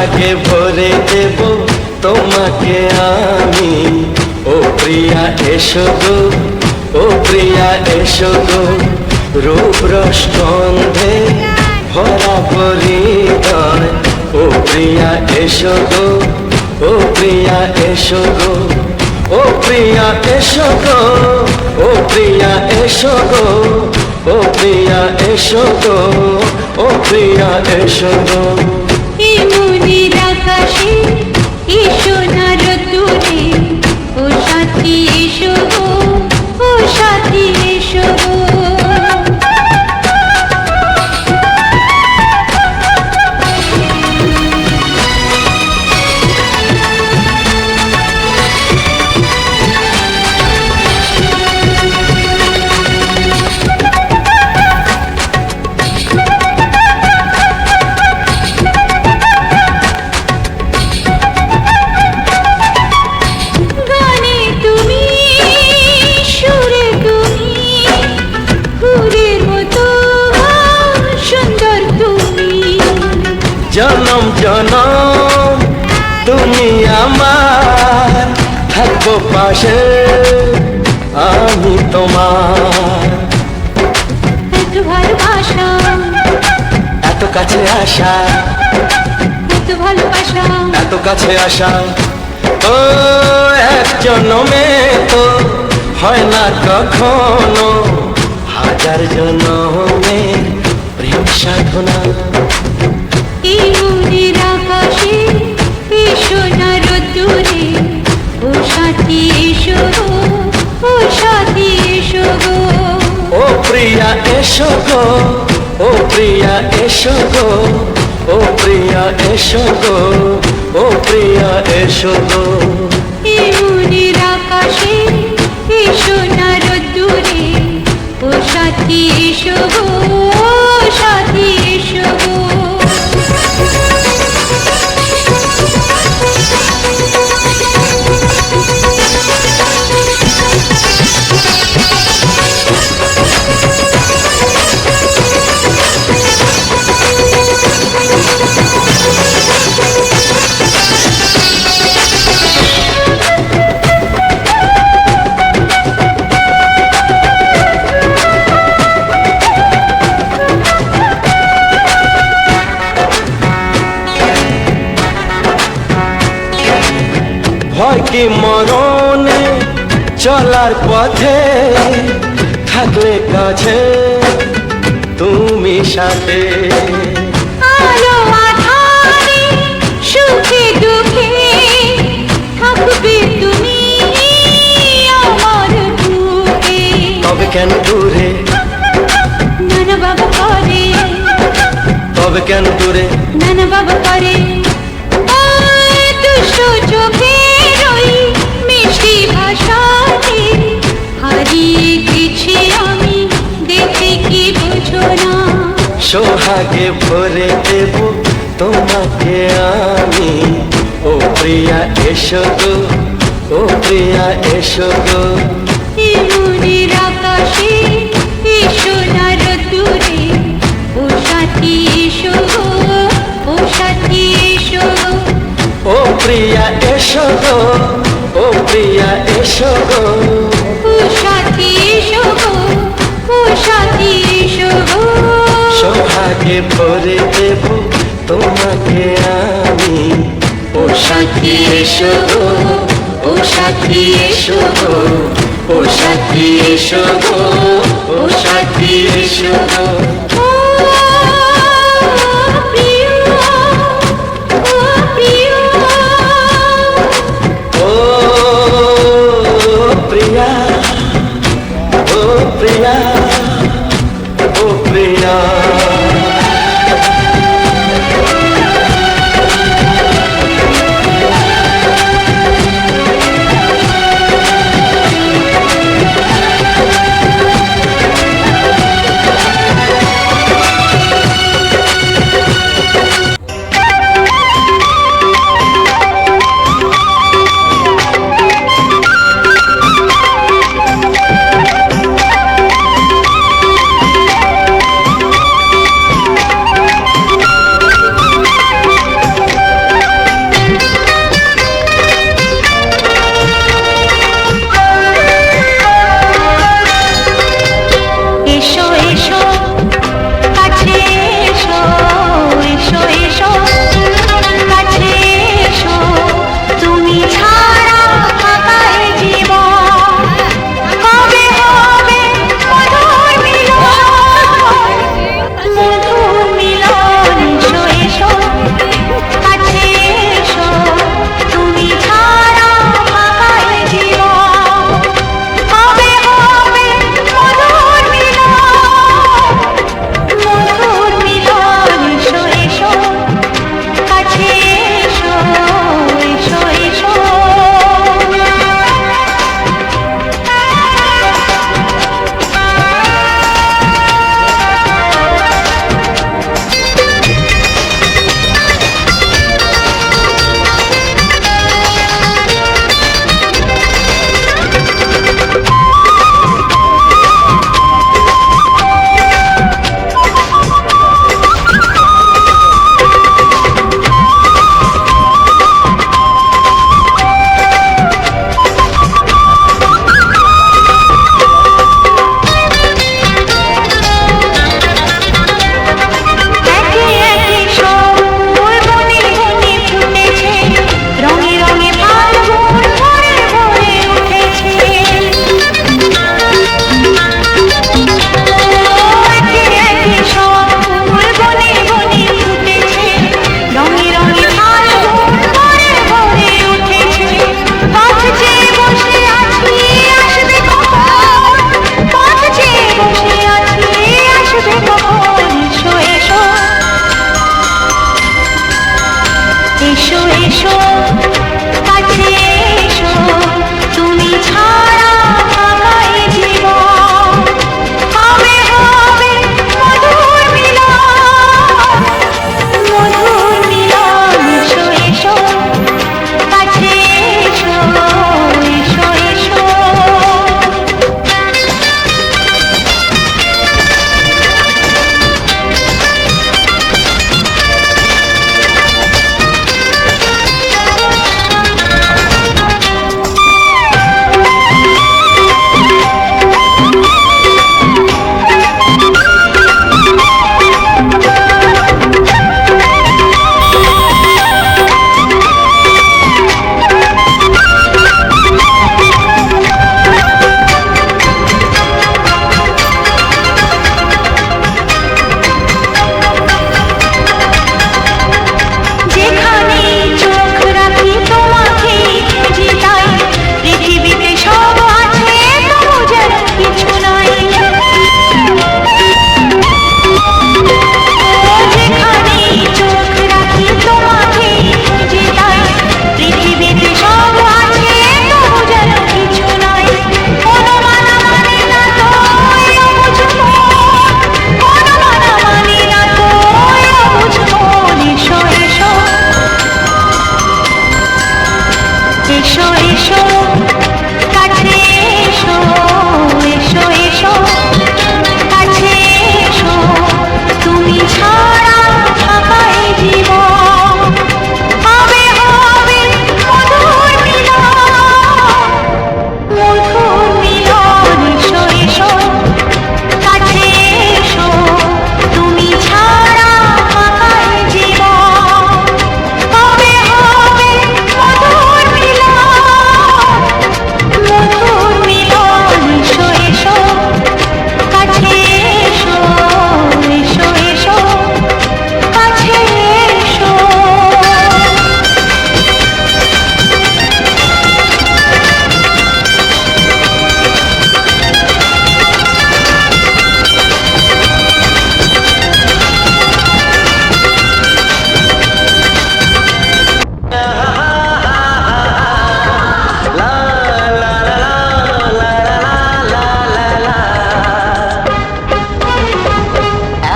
সোহাগে ভরে দেব তোমাকে আমি। ও প্রিয়া এসো গো, ও প্রিয়া এসো গো, রূপ রস গন্ধে ভরা হৃদয়। ও প্রিয়া এসো গো, ও প্রিয়া এসো গো, ও প্রিয়া এসো গো, ও প্রিয়া এসো গো, ও প্রিয়া এসো গো, ও প্রিয়া এসো গো। এই মনের আকাশে এসো না রোদ্দুরে, ও সাথী এসো গো, ও সাথী এসো গো। জনম জনম তুমি আমার, থাকবো পাশে আমি তোমার। এত ভালোবাসা, এত কাছে আসা, এত ভালোবাসা, এত কাছে আসা, ও এক জন্মে তো হয় না কখনো, হাজার জন্মে প্রেম সাধনা। এই মনের আকাশে এসো না রোদ্দুরে, ও সাথী এসো গো, ও সাথী এসো গো। ও প্রিয়া এসো গো, ও প্রিয়া এসো গো, ও প্রিয়া এসো গো, ও প্রিয়া এসো গো। এই মনের আকাশে এসো না রোদ্দুরে, ও সাথী এসো গো, ও সাথী এসো গো। ভয় কি মরণে চলার পথে, থাকলে কাছে তুমি সাথে। আলো আঁধারে সুখে দুঃখে থাকবে তুমি আমার বুকে। তবে কেন দূরে, নানা বাবা করে, তবে কেন দূরে, নানা বাবা করে। ওই দুষ্ট চোখের ওই মিষ্টি ভাষাতে হারিয়ে গেছি আমি, দেখে কি বুঝো না। সোহাগে ভরে দেব তোমাকে আমি। ও প্রিয়া এসো গো, ও প্রিয়া এসো গো। এই মনের আকাশে এসো না রোদ্দুরে, ও সাথী এসো গো, ও সাথী এসো গো। ও প্রিয়া এসো গো, ও প্রিয়া এসো গো, ও সাথী এসো গো, ও সাথী এসো গো। সোহাগে ভরে দেব তোমাকে আমি। ও সাথী এসো গো, ও সাথী এসো গো, ও সাথী এসো গো, ও সাথী এসো গো। ও প্রিয়, ও প্রিয়, ও প্রিয়া, ও প্রিয়া, ও প্রিয়া। এসো এসো কাছে এসো এসো এসো কাছে এসো তুমি ছাড়া থাকাই জীবন হবে হবে মধুর মিলন এসো এসো কাছে এসো তুমি ছাড়া থাকাই জীবন হবে হবে মধুর মিলন এসো এসো কাছে এসো এসো এসো কাছে এসো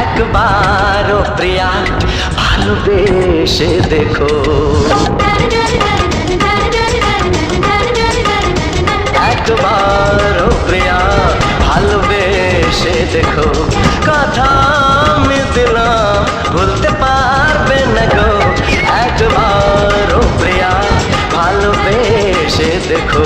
একবার ও প্রিয়া ভালোবেসে দেখো, একবার ও প্রিয়া ভালোবেসে দেখো, কথা আমি দিলাম বলতে পারবে না গো। একবার ও প্রিয়া ভালোবেসে দেখো।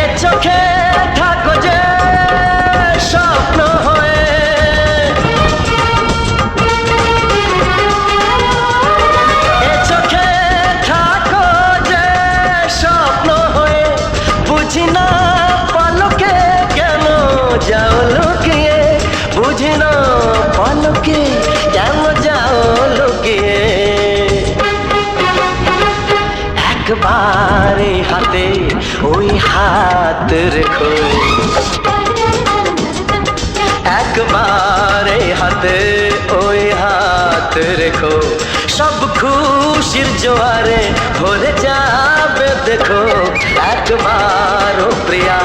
এ চোখে থাকো যে স্বপ্ন হয়ে, এ চোখে থাকো যে স্বপ্ন হয়ে, বুঝি না পলকে কেন যাও লুকিয়ে, বুঝি না পলকে কেন যাও লুকিয়ে। একবার এই হাতে ওই হাত রেখো, একবার এই হাতে ওই হাত রেখো, সব খুশির জোয়ারে ভরে যাবে দেখো। একবার ও প্রিয়া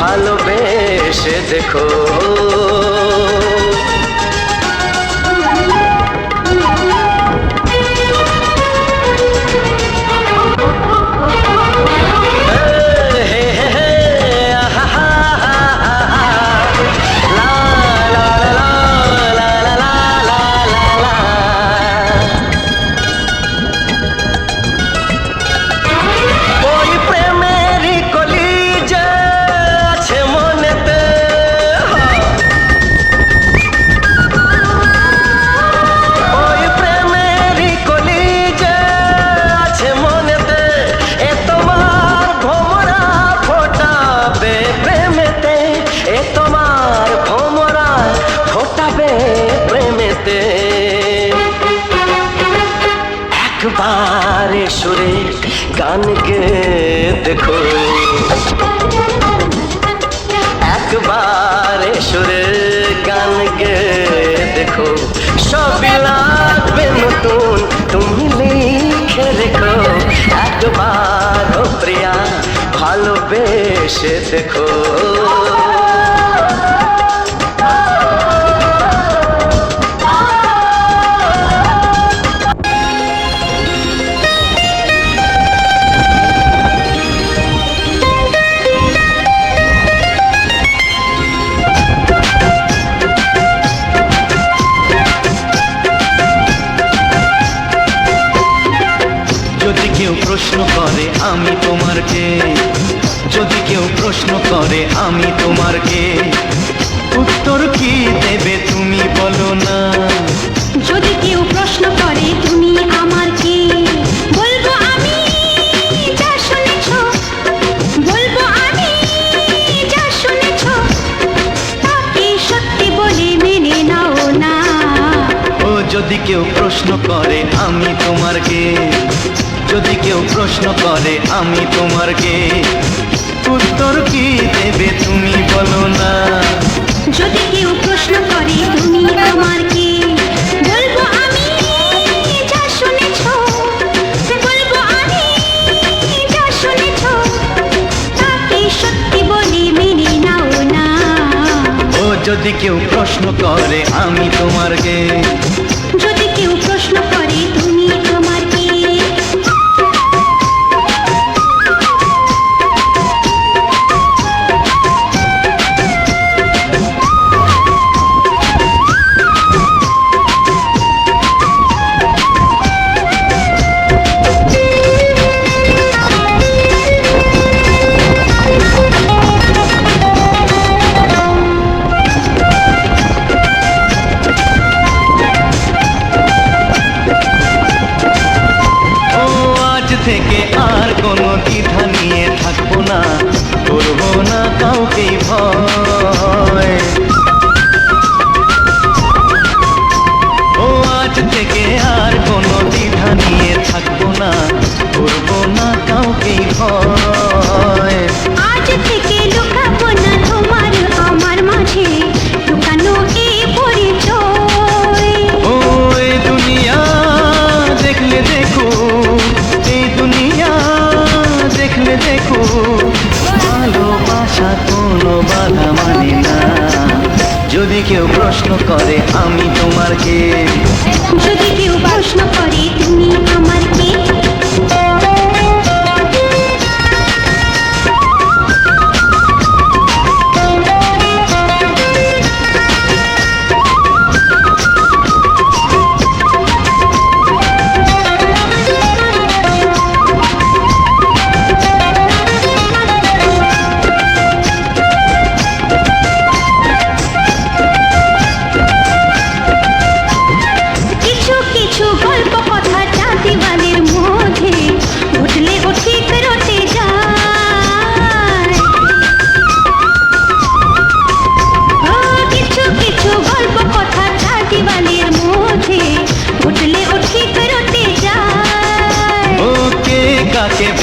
ভালোবেসে দেখো। ওই প্রেমেরই কলিজা আছে মনেতে, ওই প্রেমেরই কলিজা আছে মনেতে, এ তোমার ভোমরা ফোটাবে প্রেমেতে, এ তোমার ভোমরা ফোটাবে প্রেমেতে। একবার সুরে গান গে দেখো, একবার সুরে গান গে দেখো, সবই লাগবে নতুন তুমি লিখে রেখো। একবার ও প্রিয়া ভালোবেসে দেখো। যদি কেউ প্রশ্ন করে আমি তোমার কে, যদি কেউ প্রশ্ন করে আমি তোমার কে, উত্তর কি দেবে তুমি বলো না। যদি কেউ প্রশ্ন করে তুমি আমার কে, বলবো আমি যা শুনেছ, বলবো আমি যা শুনেছ, তাকে সত্যি বলে মেনে নাও না। ও যদি কেউ প্রশ্ন করে আমি তোমার কে, যদি কেউ প্রশ্ন করে আমি তোমার কে, উত্তর কি দেবে তুমি বলো না। যদি কেউ প্রশ্ন করে তুমি আমার কে, যদি কেউ প্রশ্ন করে আমি তোমার কে, যদি কেউ প্রশ্ন করে তুমি আমার কে। থেকে আর কোনো দ্বিধা নিয়ে থাকবো না, করবো না কাউকেই ভয়। ও আজ থেকে আর কোনো দ্বিধা নিয়ে থাকবো না, করবো না কাউকেই ভয়। আজ থেকে লুকাবো না তোমার আমার মাঝে লুকানো এই পরিচয়। ও এই দুনিয়া দেখলে দেখো, এই দুনিয়া দেখলে দেখো, ভালোবাসা কোনো বাধা মানে না। যদি কেউ প্রশ্ন করে আমি তোমার কে, যদি কেউ প্রশ্ন করে তুমি আমার কে।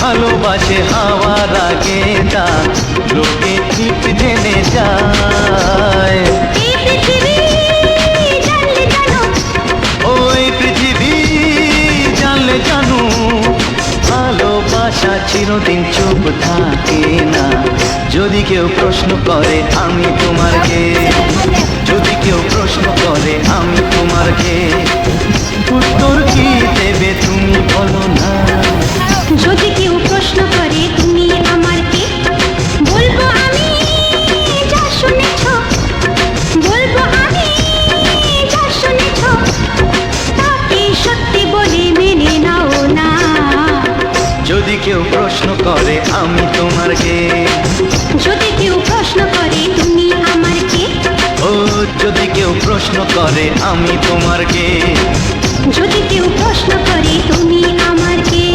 ভালোবাসে হাওয়ার আগে তা লোকে ঠিক জেনে যায়। ওই পৃথিবী জানলে জানো, ভালোবাসা চিরদিন চুপ থাকে না। যদি কেউ প্রশ্ন করে আমি তোমার কে, যদি কেউ প্রশ্ন করে আমি তোমার কে, উত্তর কি দেবে তুমি বলো না। যদি কেউ প্রশ্ন করে তুমি আমার কে, বলবো আমি যা শুনেছ, বলবো আমি যা শুনেছ, তাকে সত্যি বলে মেনে নাও না। যদি কেউ প্রশ্ন করে আমি তোমার কে, যদি কেউ প্রশ্ন করে তুমি আমার কে। ও যদি কেউ প্রশ্ন করে আমি তোমার কে, যদি কেউ প্রশ্ন করে তুমি আমার কে।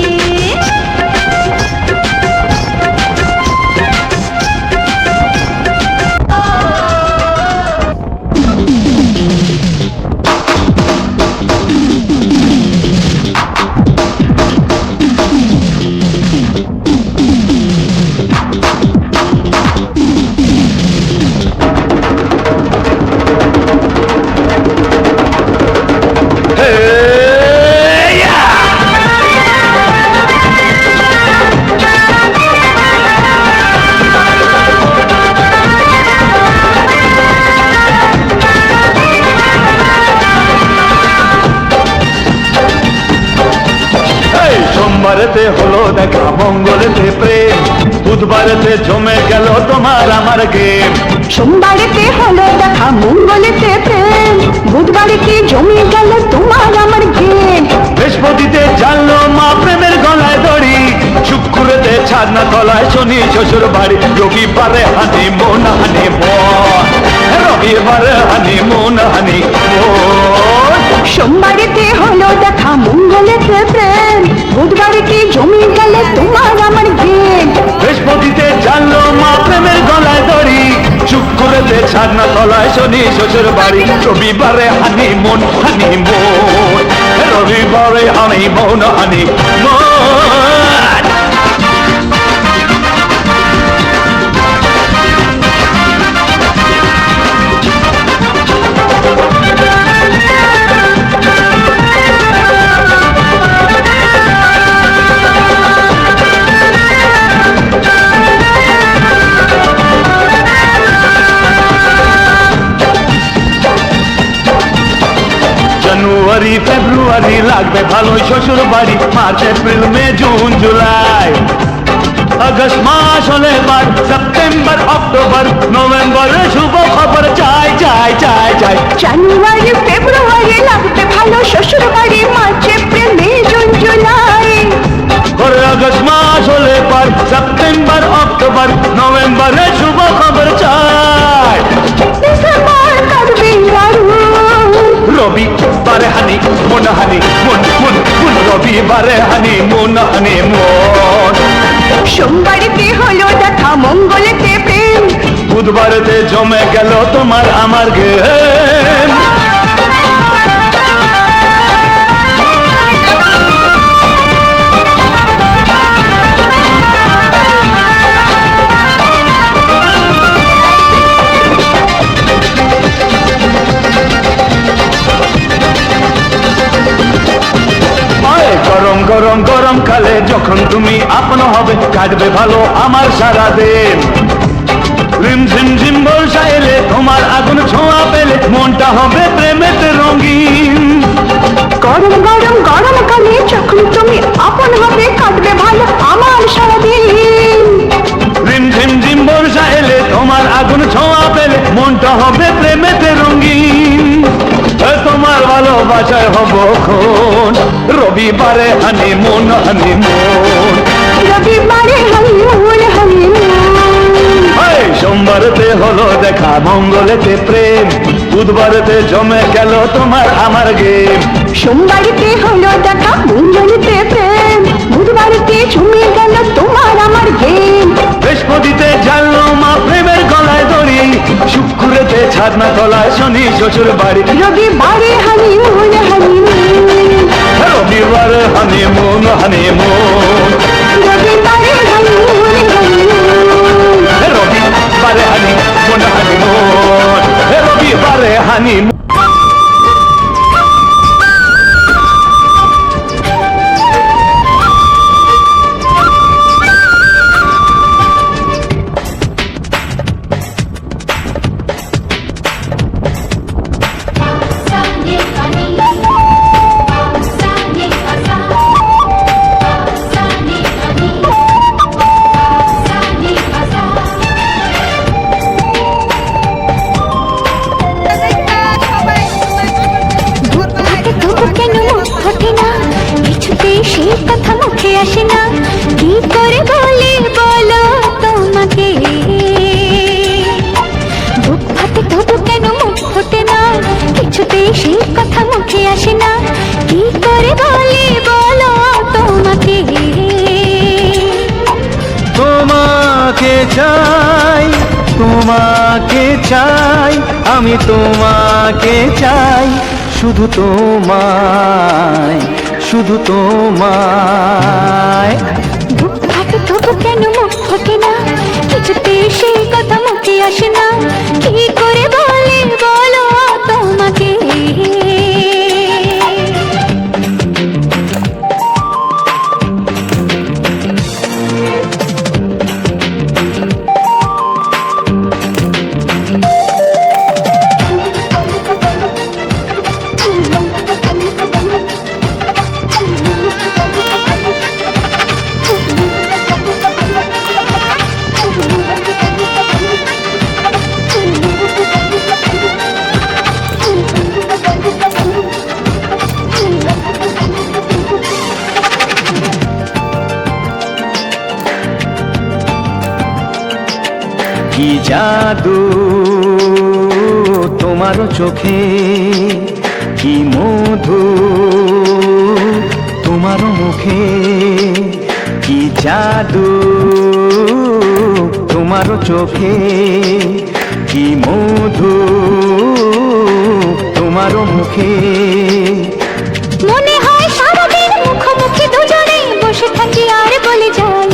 সোমবারেতে হলো দেখা, মঙ্গলেতে প্রেম, বুধবারেতে জমে গেল তোমার আমার গেম। সোমবারেতে হলো দেখা, মঙ্গলেতে প্রেম, বুধবারেতে জমে গেল তোমার আমার গেম। বৃহস্পতিতে জানলো মা প্রেমের গলায় দড়ি, শুক্রেতে ছাদনা তলায় শনি শ্বশুর বাড়ি, রবিবারে হানি মন হানি মন, রবিবারে হানি মন হানি মন। সোমবারেতে হলো দেখা, মঙ্গলেতে প্রেম, বুধবারেতে জমে গেল তোমার আমার গেম। বৃহস্পতিতে জানলো মা প্রেমের গলায় দড়ি, শুক্রেতে ছাদনা তলায় শনি শ্বশুর বাড়ি, রবিবারে হানি মন হানি মন, রবিবারে হানি মন হানি মন। জানুয়ারি ফেব্রুয়ারি লাগবে ভালোই শ্বশুর বাড়ি, March April May June July, August মাস হলে বার, সেপ্টেম্বর অক্টোবর নভেম্বরে শুভ খবর চাই চাই চাই চাই। জানুয়ারি ফেব্রুয়ারি লাগবে ভালো শ্বশুর বাড়ি, March April May June July, পরে আগস্ট মাস হলে পার, সেপ্টেম্বর অক্টোবর নভেম্বরে শুভ খবর চাই। ডিসেম্বর কাটবে রবিবারে হানি মন হানি মন মন মন, রবিবারে হানি মন হানি মন, সোমবারেতে হলো দেখা মঙ্গলেতে প্রেম, বুধবারেতে জমে গেল তোমার আমার গেম। গরম গরম গরম কালে যখন তুমি আপন হবে, কাটবে ভালো আমার সারাদিন। রিম ঝিম ঝিম বর্ষা এলে তোমার আগুন ছোঁয়া পেলে মনটা হবে প্রেমেতে রঙিন। গরম গরম গরম কালে যখন তুমি আপন হবে, কাটবে ভালো আমার সারাদিন। রিম ঝিম ঝিম বর্ষা এলে তোমার আগুন ছোঁয়া পেলে মনটা হবে প্রেমেতে রঙিন। তোমার ভালোবাসায় হব খুন, রবিবারে হানিমুন হানিমুন, রবিবারে হানিমুন হানিমুন, সোমবারেতে হলো দেখা মঙ্গলেতে প্রেম, বুধবারেতে জমে গেল তোমার আমার গেম। সোমবারেতে হলো দেখা মঙ্গলেতে প্রেম, বুধবারেতে জমে গেল তোমার আমার গেম। বৃহস্পতিতে জানলো মা প্রেমের গলায় দড়ি, শুক্রেতে ছাদনা তলায় শনি শ্বশুর বাড়ি, রবিবারে হানিমুন হানিমুন, রবিবারে হানিমুন হানিমুন, রবিবারে হানিমুন হানিমুন, রবিবারে হানিমুন হানিমুন, রবিবারে হানিমুন। কথা মুখে আসে না, কি করে বলি বলো তোমাকে, বুক ফাটে তবু কেন মুখ ফোটে না, কিছুতেই সেই কথা মুখে আসে না, কি করে বলি বলো তোমাকে। তোমাকে চাই, তোমাকে চাই, আমি তোমাকে চাই, শুধু তোমায়, শুধু তোমায়। বুক ফাটে তবু কেন মুখ ফোটে না, কিছুতেই সেই কথা মুখে আসে না, কি করে বলি বলো তোমাকে। কি জাদু তোমার চোখে, কি মধু তোমার মুখে, কি জাদু তোমার চোখে, কি মধু তোমার মুখে। মনে হয় সারাদিন মুখোমুখি দুজনে বসে থাকি আর বলে যাই,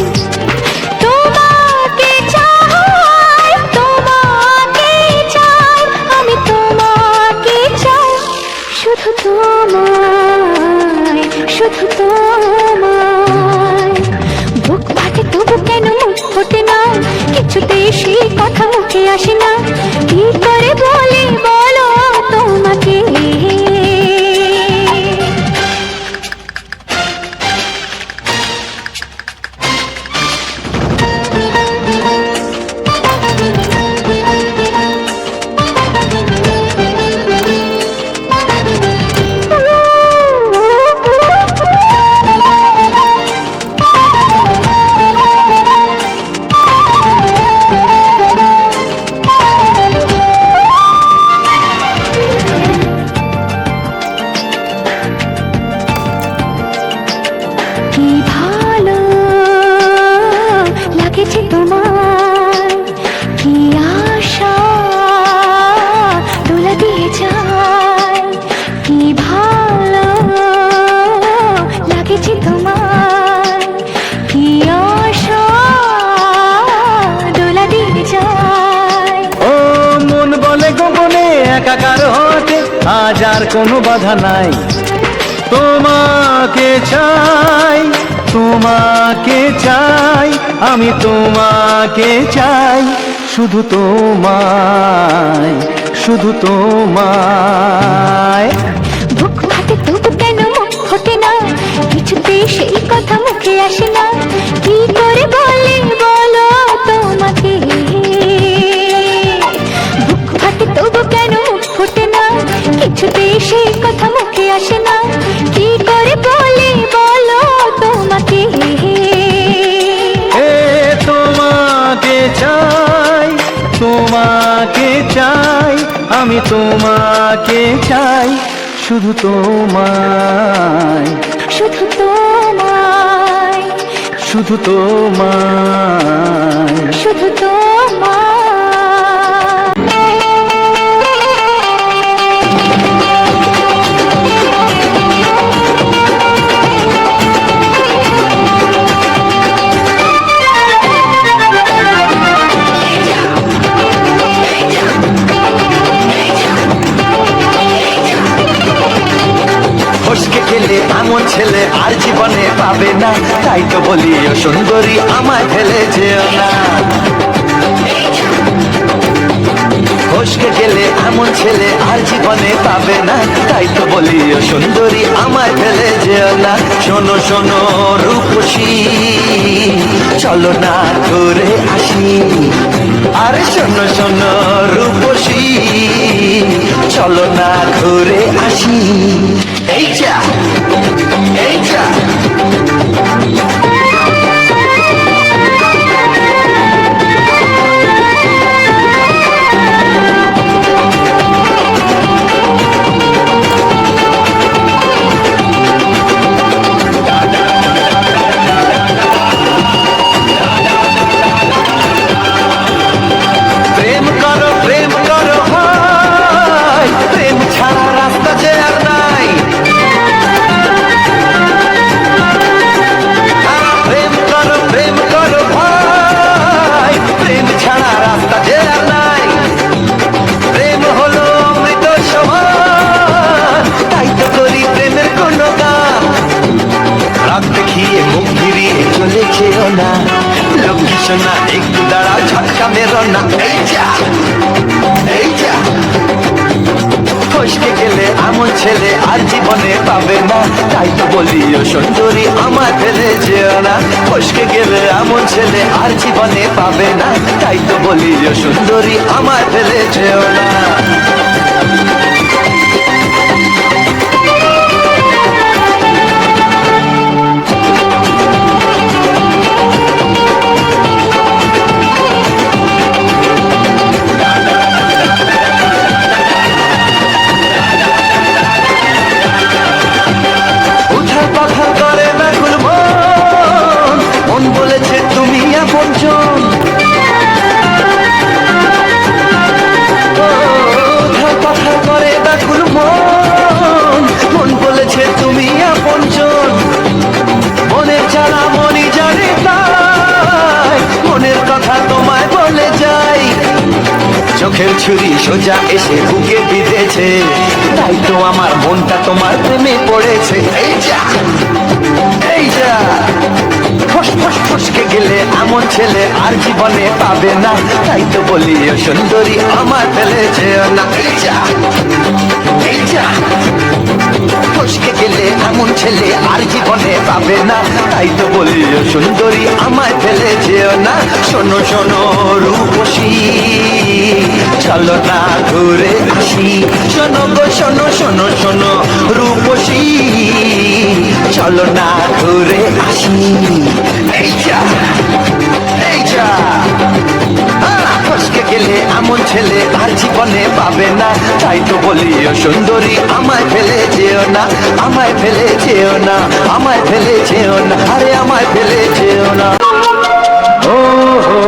তোমাকে চাই, তোমাকে চাই, আমি তোমাকে চাই, শুধু তোমায়, শুধু তোমায়। বুক ফাটে তবু কেন মুখ ফোটে না, কিছুতেই সেই কথা মুখে আসে না, কি করে বলি বলো তোমাকে। কারো হাতে আজ আর কোনো বাধা নাই। তোমাকে চাই, তোমাকে চাই, আমি তোমাকে চাই, শুধু তোমায়, শুধু তোমায়। বুক ফাটে তবু কেন মুখ ফোটে না, কিছুতে সেই কথা মুখে আসে না, কি করে বলে বলো তোমাকে। বুক ফাটে তবু কেন মুখ ফোটে না, কিছুতে সেই কথা মুখে আসে না, কি করে বলে বলো তোমাকে। এ তোমাকে চাই, তোমাকে চাই, আমি তোমাকে চাই, শুধু তোমায়, শুধু তোমায়, শুধু তোমায়। শুধু তোমায়। ফসকে গেলে এমন ছেলে আর জীবনে পাবে না, তাই তো বলি ও সুন্দরী আমায় ফেলে যেও না। ফসকে গেলে এমন ছেলে আর জীবনে পাবে না, তাই তো বলি ও সুন্দরী আমায় ফেলে যেও না। শোনো শোনো রূপসী, চলো না ঘুরে আসি। আরে শোনো শোনো রূপসী, চলো না ঘুরে আসি। এই যা, এই যা। প্রেম করো, প্রেম করো ভাই, প্রেম ছাড়া রাস্তা যে আর নাই। প্রেম করো, প্রেম করো ভাই, প্রেম ছাড়া রাস্তা যে আর নাই। প্রেম হলো অমৃত সমান, তাই তো করি প্রেমের কোনো গান। রাত দেখিয়ে মুখ ফিরিয়ে চলে যেও না, লক্ষ্মী সোনা একটু দাঁড়াও, ঝটকা মেরো না। এই যা, এই যা। ফসকে গেলে এমন ছেলে আর জীবনে পাবে না, তাই তো বলি ও সুন্দরী আমায় ফেলে যেও না। ফসকে গেলে এমন ছেলে আর জীবনে পাবে না, তাই তো বলি ও সুন্দরী আমায় ফেলে যেও না। উথাল পাথাল করে ব্যাকুল মন, মন বলেছে তুমি আপনজন। উথাল পাথাল করে ব্যাকুল মন, মন বলেছে তুমি আপনজন। মনের জ্বালা মনি জানে তাই, মনের কথা তোমায় বলে যাই। চোখের ছুরি সোজা এসে বুকে বিঁধেছে, তাই তো আমার মনটা তোমার প্রেমে পড়েছে। এই যা, এই যা। ফস ফস ফসকে গেলে এমন ছেলে আর জীবনে পাবে না, তাই তো বলি ও সুন্দরী আমার ফেলে যেও না। এই যা, এই যা। ফসকে গেলে এমন ছেলে আর জীবনে পাবে না, তাই তো বলি ও সুন্দরী আমায় ফেলে যেও না। শোনো শোনো রূপসী, চলো না ঘুরে আসি। শোনো গো শোনো, শোনো শোনো রূপসী, চলো না ঘুরে আসি। এই যা, এই যা। ফসকে গেলে এমন ছেলে আর জীবনে পাবে না, তাই তো বলি ও সুন্দরী আমায় ফেলে যেও না, আমায় ফেলে যেও না, আমায় ফেলে যেও না, আরে আমায় ফেলে যেও না। ও হো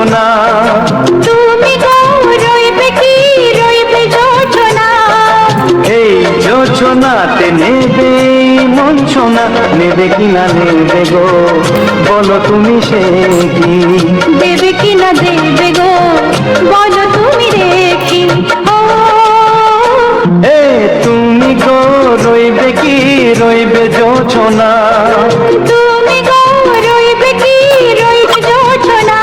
যোজনা তুমি গো রইবে কি রইবে যোজনা এই যোজনাতে নেবে মন সোনা নেবে কিনা নেবে গো বলো তুমি সে কি দেবে কি না দেবে গো বলো তুমি দেখি ও এ তুমি গো রইবে কি রইবে যোজনা তুমি গো রইবে কি রইবে যোজনা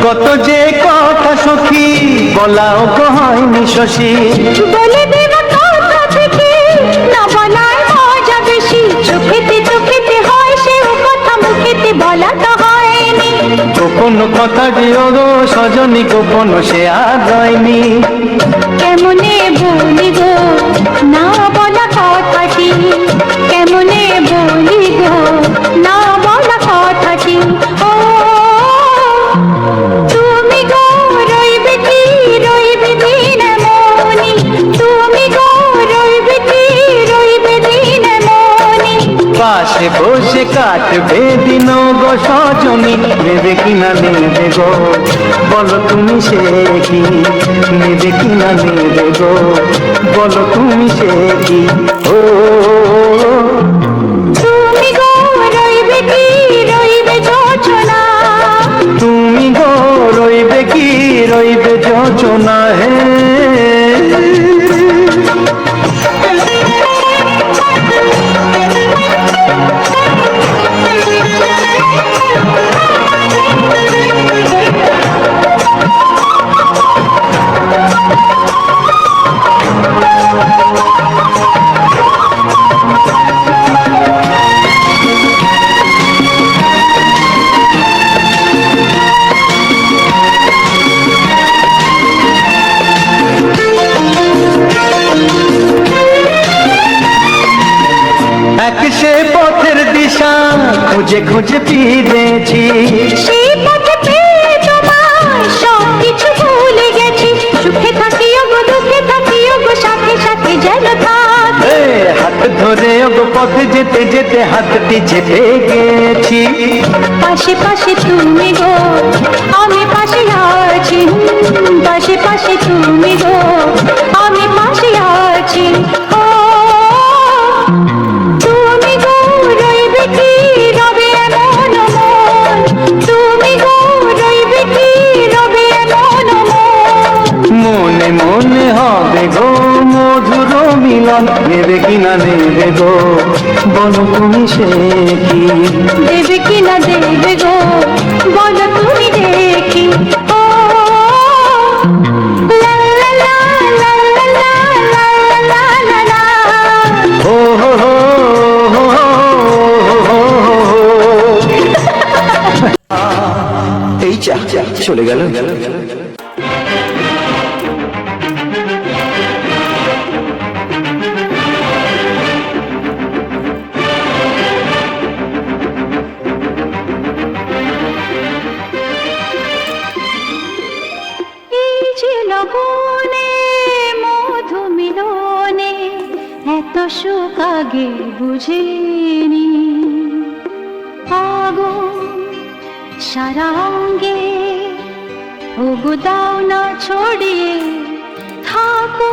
কত যে কথা সখী বলাও হয়নি শশী বলে দেব কথা থেকে না বলার মজা বেশি চোখেতে চোখেতে হয় সে কথা মুখেতে বলা তো হয়নি গোপন কথা দিও গো সজনী গোপন সে আর হয়নি কেমনে বলি গো না বলা কথাটি কেমনে বলি গো না বলা কথাটি ও তুমি গো রইবে কি রইবে দিন মনি তুমি গো রইবে কি রইবে দিন মনি পাশে বসে কাটবে দিন গো সজনী নেবে কিনা নেবে গো বলো তুমি সে কি নেবে কিনা নেবে গো বলো তুমি সে কি ও তুমি গো রইবে কি রইবে যোজনা তুমি গো রইবে কি রইবে যোজনা হে এক সে পথের দিশা খুঁজে খুঁজে ফিরেছি সেই পথে পেয়ে তোমায় সব কিছু ভুলে গেছি সুখে থাকিও গো দুঃখে থাকিও গো সাথে সাথে যেন থাক এ, হাত ধরে ওগো পথে যেতে যেতে হাতটি চেপে গেছি পাশে পাশে তুমি গো আমি পাশে আছি পাশে পাশে তুমি গো আমি পাশে আছি ও তুমি গো রইবে কি রবে এমন মন তুমি গো রইবে কি রবে এমন মন মনে মনে হবে গো মধুর মিলন নেবে কিনা নেবে গো বলো তুমি সে কি দেবে কি না দেবে গো বলো তুমি দেখি ও লা লা লা লা লা লা লা লা লা লা ও হো হো হো হো হো হো। এই চা চলে গেল এই যে লগনে মধু মিলনে এত সুখ আগে বুঝিনি আগুন সারা অঙ্গে ওগো দাও না ছড়িয়ে থাকো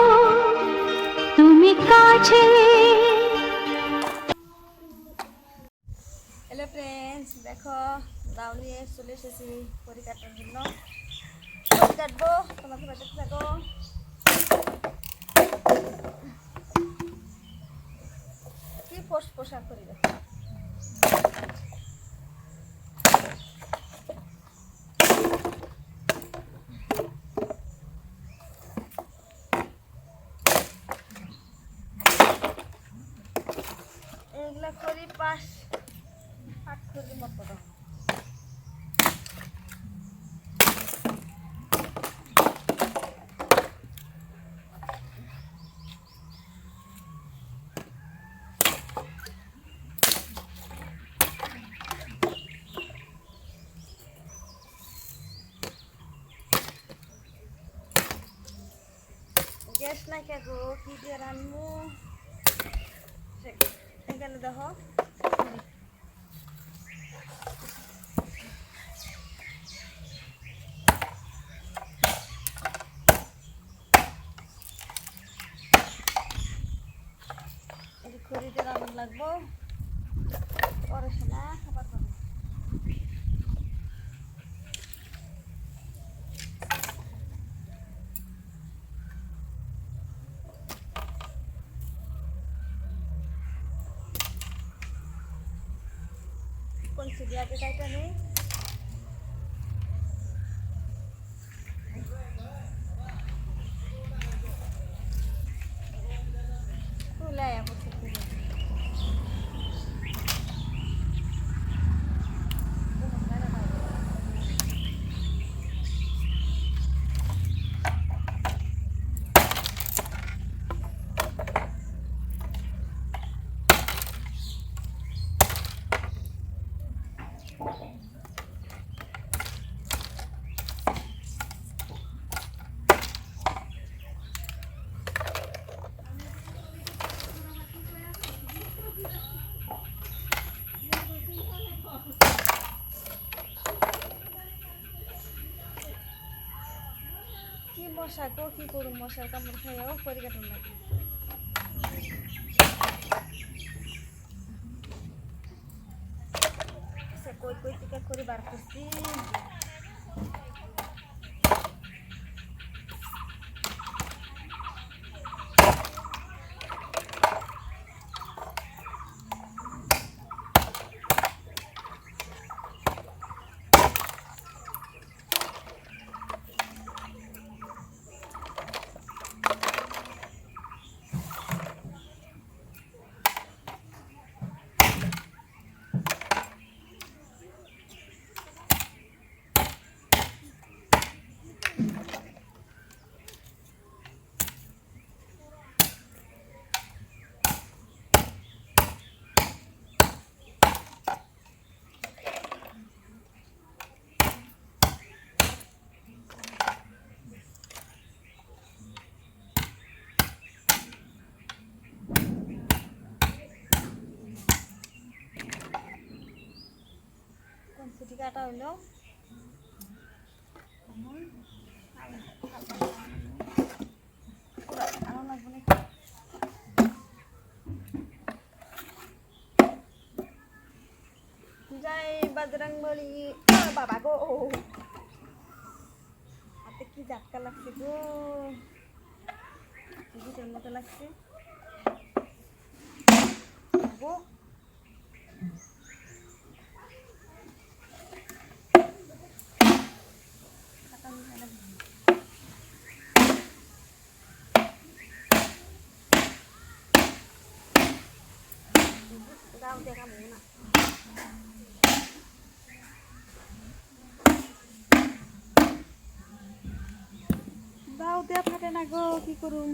তুমি কাছে হ্যালো ফ্রেন্ডস, দেখো দাও নিয়ে চলে এসেছি পরি কাটার জন্য। পরি কাটবো, তোমাকে বাঁচাতে থাকো। কি পোশাক করি দেখো। এগুলা করি 5-8 কেজি মতো দাও। গ্যাস নাই কাকু কি দিয়ে রান্নু এখানে দেখো খড়ি দিয়ে রান্না লাগবো পরে শোনা খাবার খাবো কোন সিরিয়াকে কাইটা নেই তুলে বসে মশা গো কি করুম মশার কামড় খাইয়াও পরি কাটুন লাগে কই কই টিকা করে বার করছি সিটি কাটা হইলো জয় বজরংবলী বাবা গো হাতে কি ঝাটকা লাগছে গো গিটের মতো লাগছে গো দাও দেখা না দাও দেয়া ফাটে না গো কি করুম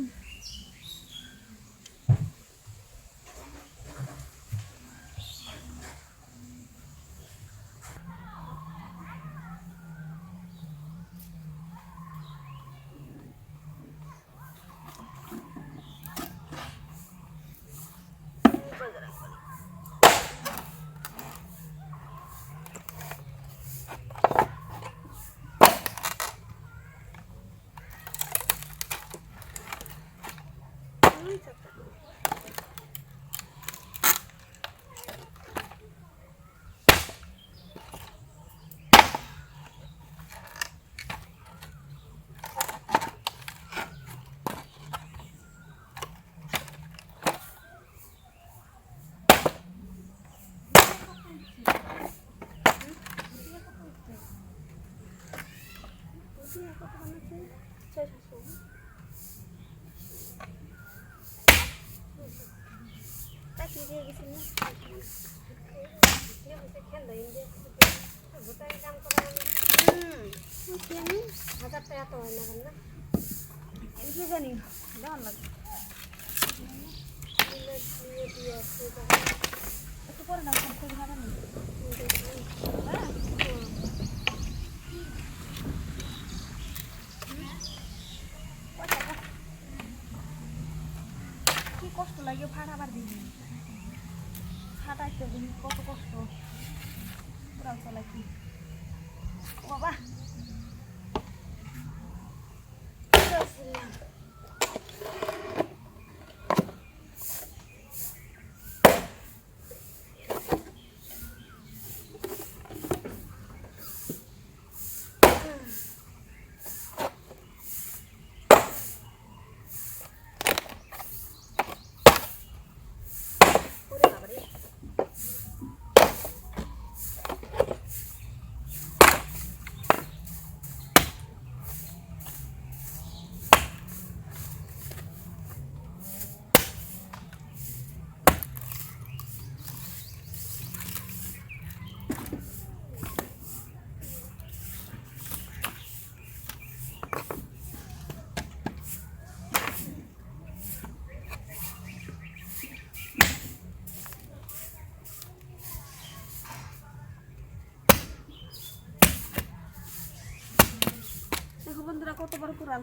হাজার টাকা তো হয় না কি জানি দাম লাগে একটু পরে না কি কষ্ট লাগে ফাটাবার দিবি ফাটাইতে দিবি কত কষ্ট পুরান চলে কি ও বাবা বন্ধুরা কত বড় কোরআন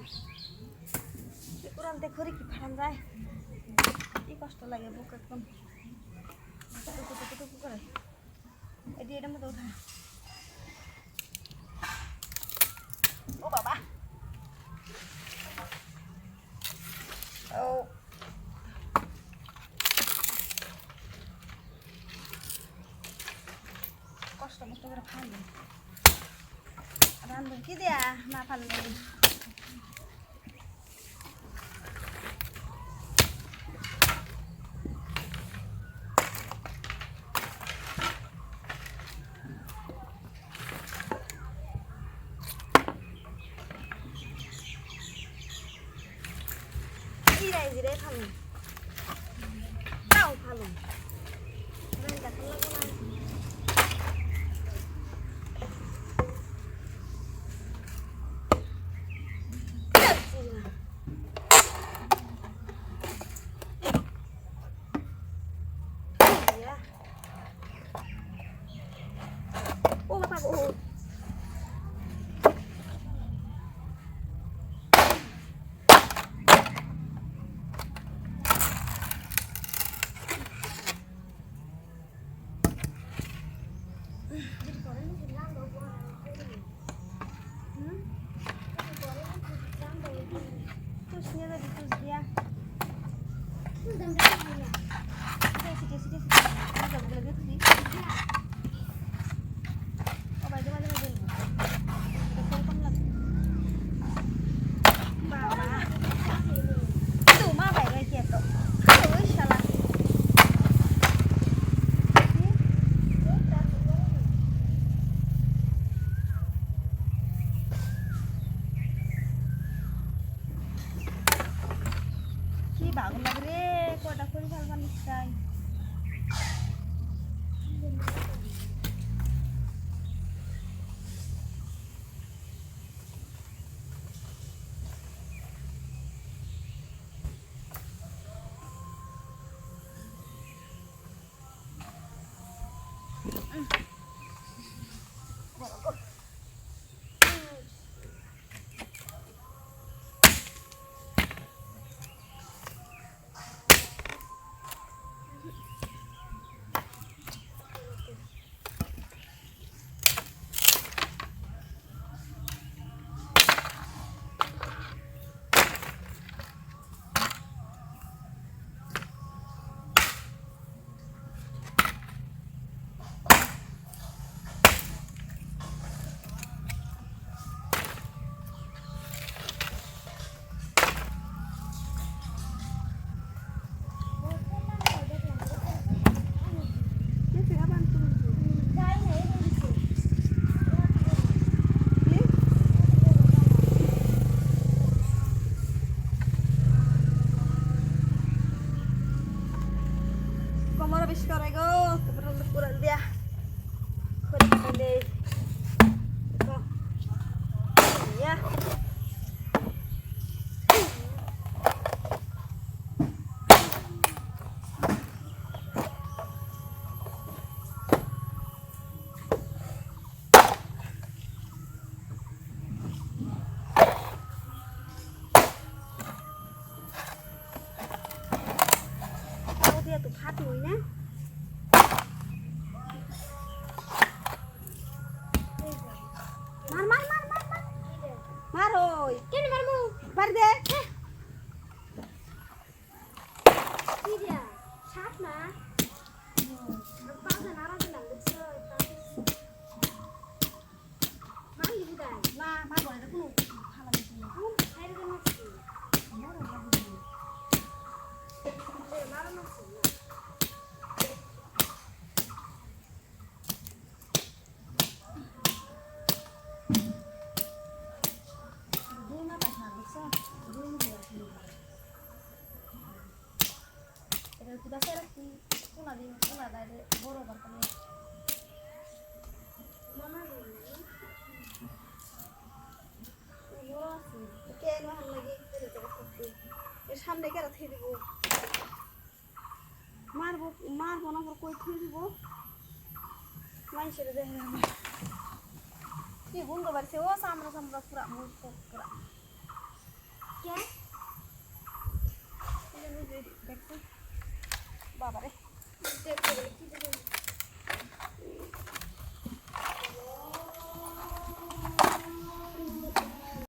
কোরআন দেখো কি ফাটান যায় কি কষ্ট লাগে বুক একদম করে এটি এটার মধ্যে উঠায় ও বাবা ও কষ্ট মষ্ট করে ফালবে রান্ধন কি দেয়া না ফাললে জিরাই জিরাই ফালুন তাও ফালুন দেখান লাগবো না ভালো লাগে রে কটা করে ভালো মানুষ চাই গাছের কি কোনা দিন কোনা দাঁড়ে বড় দরকার নেই বড় আছে কে নহান লাগে এর সামনে কেরা থেকে দিব মারবো মারবো না কই থেকে দিব মানুষের দেখে কি গুন্ড বাড়ছে ও সামরা সামরা পুরা মুখ পুরা